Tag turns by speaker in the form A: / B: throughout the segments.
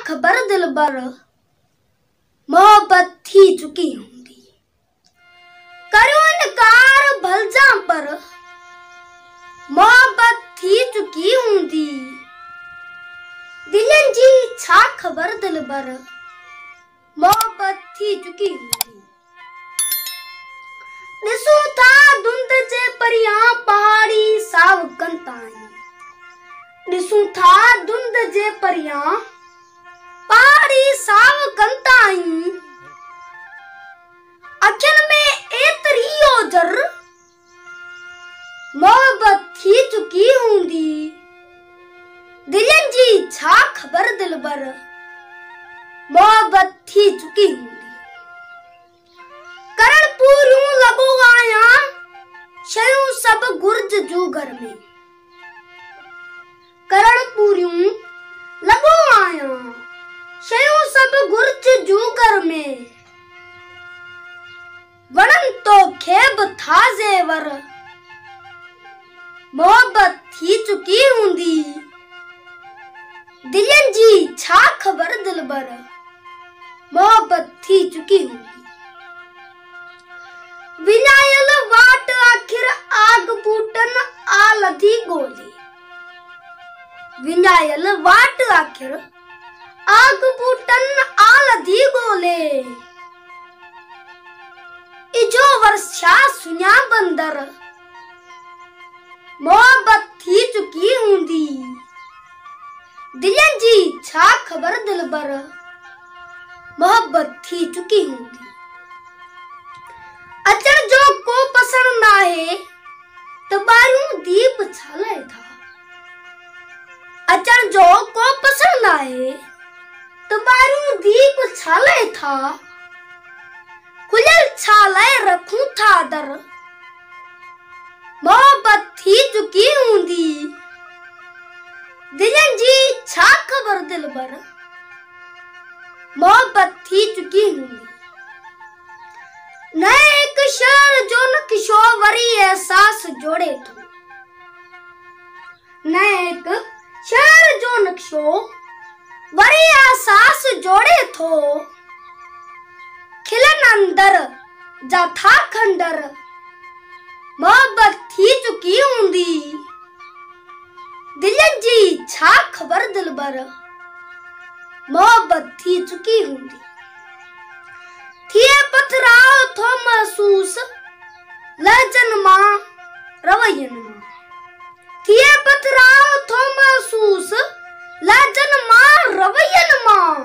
A: खबर दिलबर मोहब्बत थी चुकी हूंदी। करो इनकार भलजा पर मोहब्बत थी चुकी हूंदी। दिलनि जी छा खबर दिलबर मोहब्बत थी चुकी हूंदी। ॾिसूं था धुंध जे परियां पहाड़ी सावकनि ताईं। ॾिसूं था धुंध जे परियां पहाड़ी सावकनि ताईं। अखियुनि में एतिरी ओजर मोहब्बत थी चुकी हूंदी। दिलनि जी छा खबर दिलबर मोहब्बत थी चुकी हूंदी। करण पूरियूं लॻो आहियां शयूं सभु घुर्ज जूं घर में। करण पूरियूं लॻो आहियां शयूं सभु घुर्ज जूं घर में। वणनि तोखे बि था ज़ेवर मोहब्बत थी चुकी हूंदी। दिलनि जी छा खबर दिलबर मोहब्बत थी चुकी हूंदी। विञायल वाट आखिर आग बूटनि आ लधी ॻोल्हे। विञायल वाट आखिर आग बूटनि आ लधी ॻोल्हे। इजो वर्षा सुञा बंदर मोहब्बत थी चुकी हूंदी। दिलनि जी छा खबर दिलबर मोहब्बत थी चुकी हूंदी। अचण जो को पसंदि नाहे त ॿारियूं दीप छालाए था। अचण जो को पसंदि नाहे त ॿारियूं दीप छालाए था। खुलियल छालाए रखूं था दर मोहब्बत थी चुकी हूंदी। दिलनि जी छा खबर दिलबर मोहब्बत थी चुकी हूंदी। न एक शहर जो नक्शो वरी एहसास जोड़े थो। न एक शहर जो नक्शो वरी एहसास जोड़े थो। खिलनि अंदर जा था खंडर मोहब्बत थी चुकी हूंदी। दिलनि जी छा खबर दिलबर मोहब्बत थी चुकी हूंदी। थिए पथराव थो महसूस लहजन मां रवैयन मां। थिए पथराव थो महसूस लहजन मां रवैयन मां।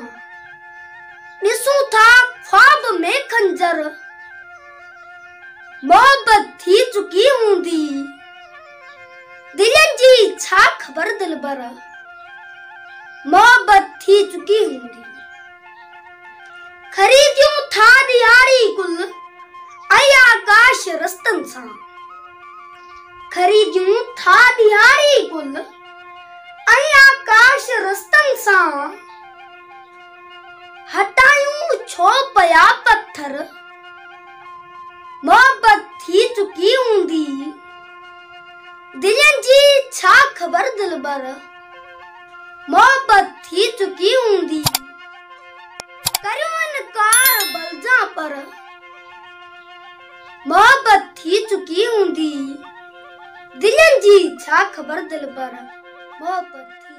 A: ॾिसूं था ख्वाब में खंजर मोहब्बत थी चुकी हूंदी। दिलनि जी छा खबर दिलबर मोहब्बत थी चुकी हूंदी। खरीदियूं था ॾियारी गुल ऐं आकाश रस्तनि सां। खरीदियूं था ॾियारी गुल ऐं आकाश रस्तनि सां। हटायूं छो पिया पत्थर मोहब्बत थी चुकी हूंदी। दिलनि जी छा खबर दिलबर मोहब्बत थी चुकी हूंदी। करो इनकार भलजा पर मोहब्बत थी चुकी हूंदी। दिलनि जी छा खबर दिलबर मोहब्बत थी